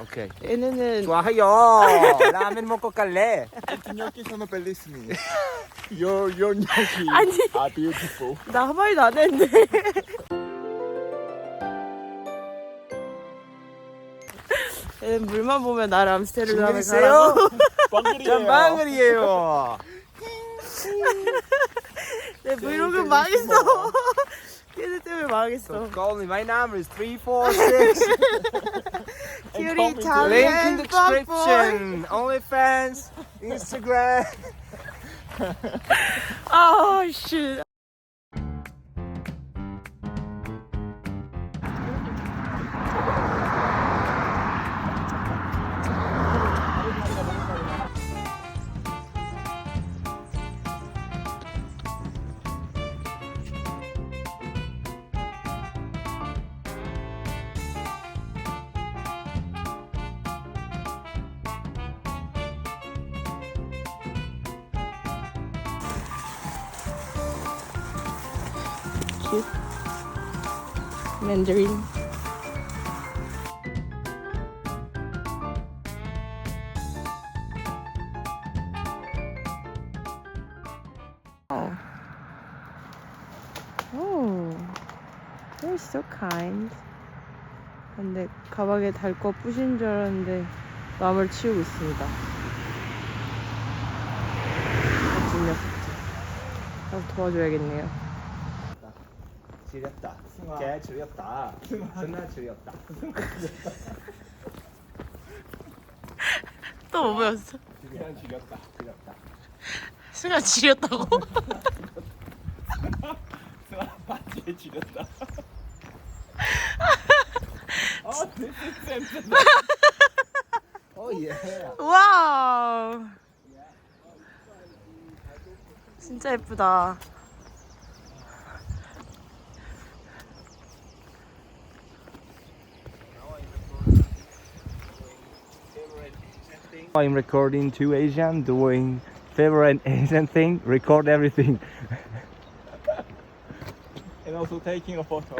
오케이. 얘네는 좋아요. 라면 먹고 갈래. gnocchi sono bellissimi. Your gnocchi 아니. are beautiful. 나 한 마디도 안 했는데. 얘는 물만 보면 나를 암스테르담에 가라고. 전 방글이에요. 내 브이로그 망했어. 얘들 때문에 망했어. Call me. My number is 346. 큐리 Link in 잘해. description. OnlyFans, Instagram. 아, 씨. Cute. Mandarin. Oh, you're so kind. 근데 가방에 달 거 부신 줄 알았는데 남을 치우고 있습니다. 멋진 녀석들. 가서 도와줘야겠네요. 지렸다. 개 지렸다. 승아 지렸다. 또 뭐 배웠어? 그냥 지렸다. 지렸다. 승아 지렸다고? 승아 바지에 지렸다. 오 예. 와우. 진짜 예쁘다. I'm recording two Asian doing favorite Asian thing. Record everything. And also taking a photo.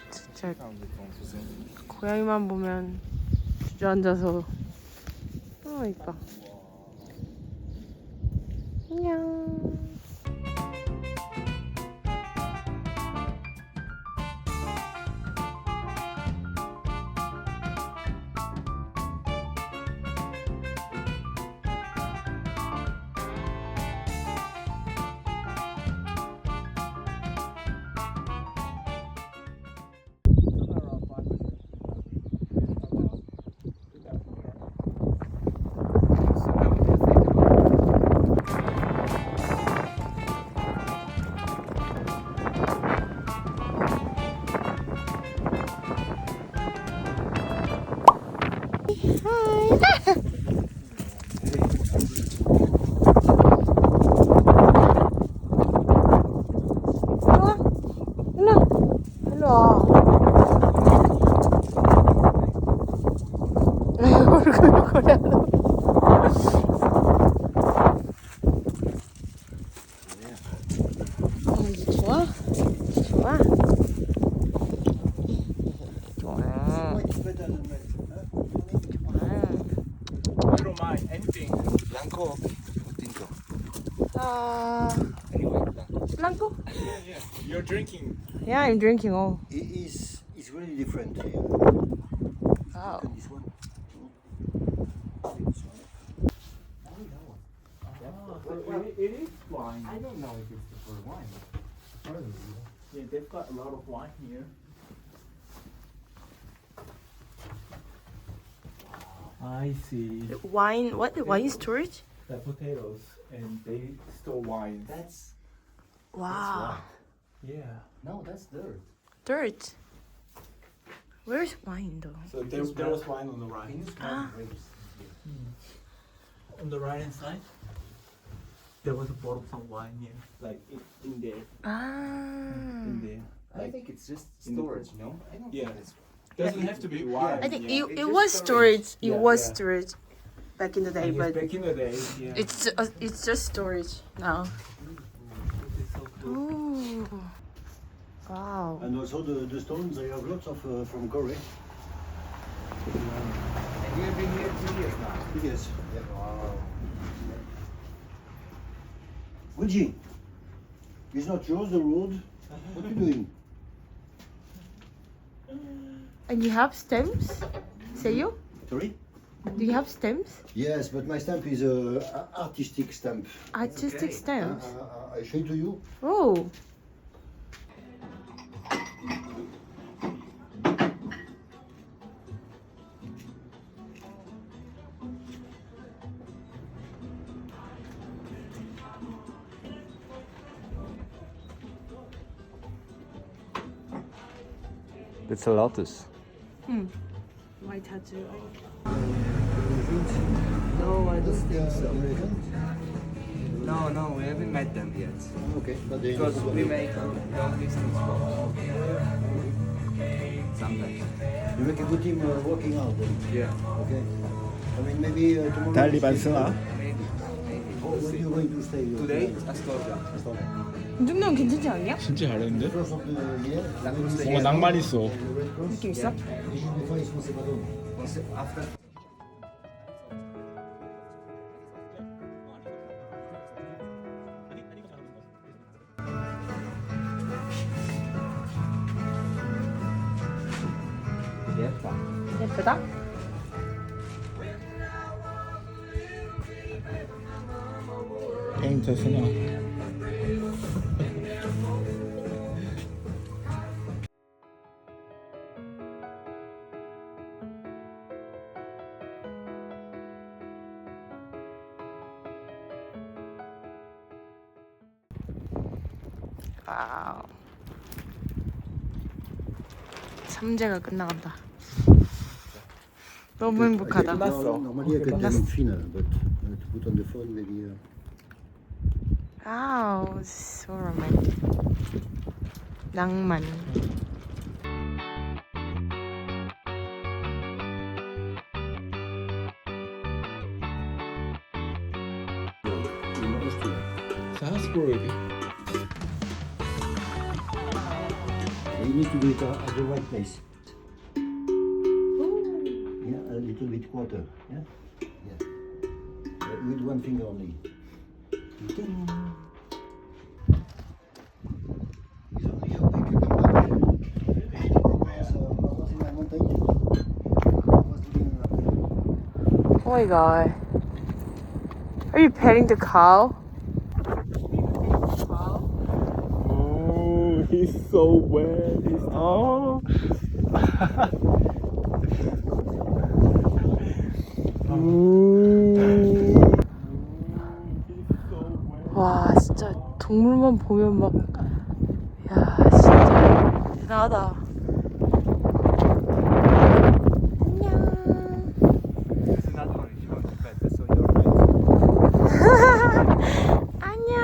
진짜 고양이만 보면 주저앉아서 이뻐. 안녕. Blanco? Yeah. You're drinking. Yeah, I'm drinking all. It's really different here. Oh. This one. It is wine. I don't know if it's for wine. Yeah, they've got a lot of wine here. I see. Wine, what? Wine storage? The potatoes and they store wine. That's Wow. Yeah. no, that's dirt. Dirt. Where's wine though? So there was wine on the right. Can you smell Ah. the grapes? On the right hand side, there was a bottle of wine here, like in there, Ah. in there. I Like think it's just in the- storage, no? I don't Yeah. think it's doesn't have to be wine. I think yeah. it just was storage. It Yeah, was yeah. storage back in the day, I guess but back in the day, yeah. it's just storage now. It's so cool. Ooh. Wow. And also the stones, they have lots of from Korea. And you've been here 2 years now. Yes. Yeah. Wow. Luigi, it's not yours, the road. What are you doing? And you have stamps? Say you? Sorry? Do you have stamps? Yes, but my stamp is a artistic stamp. Artistic stamps. I show it to you. Oh. It's a lotus. White tattoo. No, I don't think so. American? No, we haven't met them yet. Okay, but they Because we make long distance walks. Sometimes. you make a good team working out then. Yeah. Okay. I mean maybe tomorrow. 달리반 you stay- 승아. Maybe. We'll When see. you going to stay? Today, Astorga. 이 정도면 괜찮지 않냐? 진짜 잘했는데? First of the year. 뭔가 낭만 있어. Red Cross. 느낌 있어? Before it's Meseta를. After. 예뻐. 예쁘다? 페인터 승아. 와우. 삼재가 끝나간다. 너무 행복하다. Normally I can do it thinner, but to put on the phone maybe. Wow, this is so romantic. 낭만. 사스부르기. You need to do it at the right place. Yeah, a little bit quarter. Yeah. Yeah. With one finger only. Ding. He's only awake to come back. I was in my mountain. I was doing Oh my god. Are you petting the cow? Oh, he's so wet. Oh. 와 진짜 동물만 보면 막 야 진짜 대단하다. 안녕. There's another one if you want to pet. That's on your right. 안녕.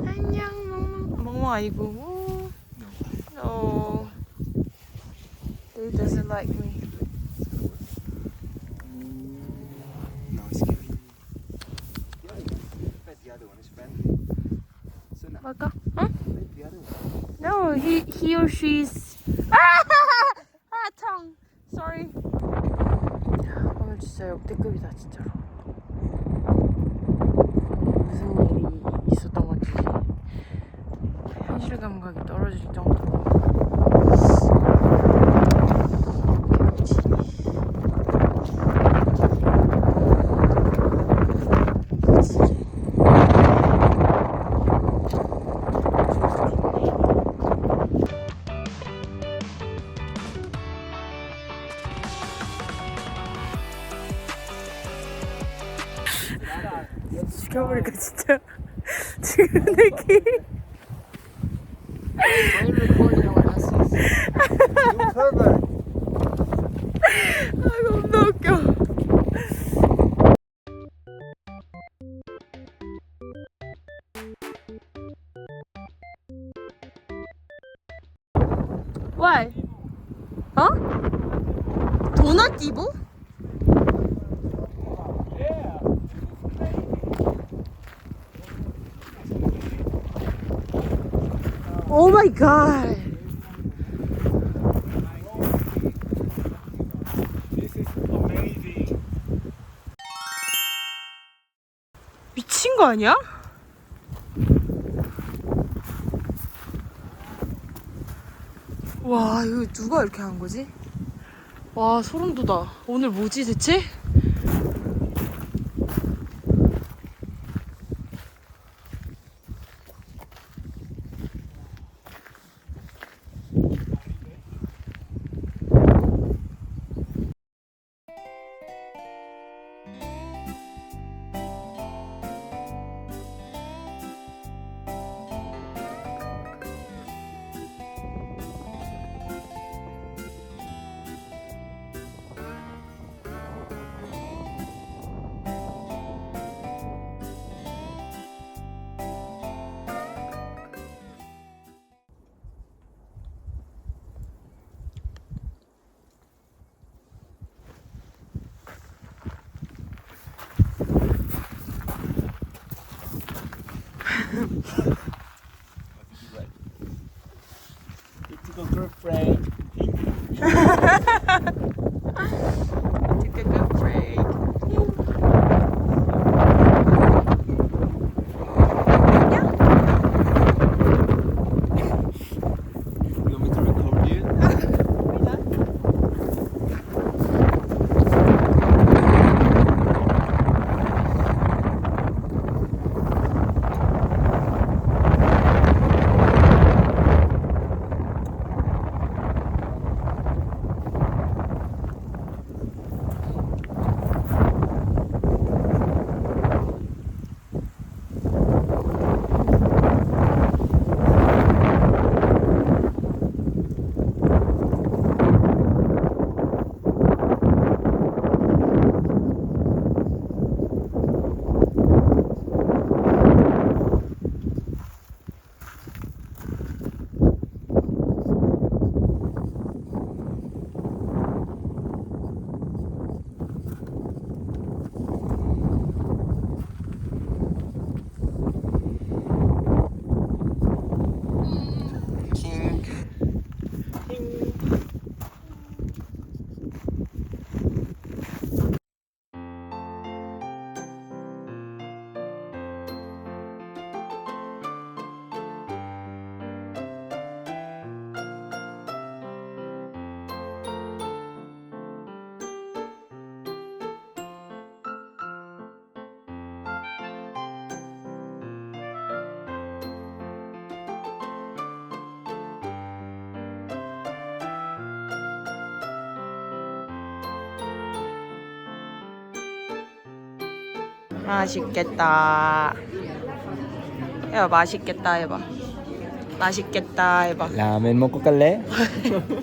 안녕 멍멍. 멍멍 아니고. No. They doesn't like me. No, it's giving. Pet the other one. It's friendly. So now, 뭘까? 응? pet the other one. No, he or she's. 아, tongue. Sorry. 오늘 진짜 역대급이다 진짜로. 무슨 일이 있었던 건지 현실 감각이 떨어질 정도로. 죽여버릴까 진짜. 지금 느낌. 아 겁나 웃겨. Why? 어? 도나티보? Oh my god. This is amazing. 미친 거 아니야? 와 이거 누가 이렇게 한 거지? 와 소름 돋아. 오늘 뭐지 대체? It's a girlfriend. Take a good break. You want me to record you? 맛있겠다. 해봐 맛있겠다 해봐. 맛있겠다 해봐. 라면 먹고 갈래? 먹고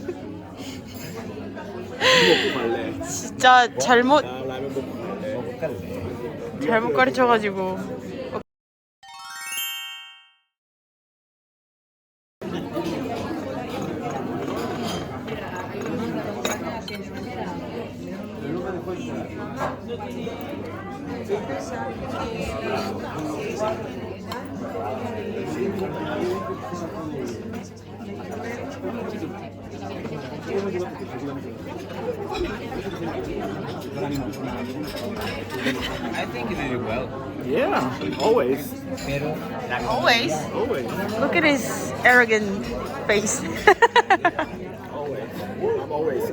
갈래. 진짜 잘못 나 라면 먹고 갈래. 잘못 가르쳐가지고. I think you did well. Yeah, always. Always. Always. Look at his arrogant face. Always. I'm always.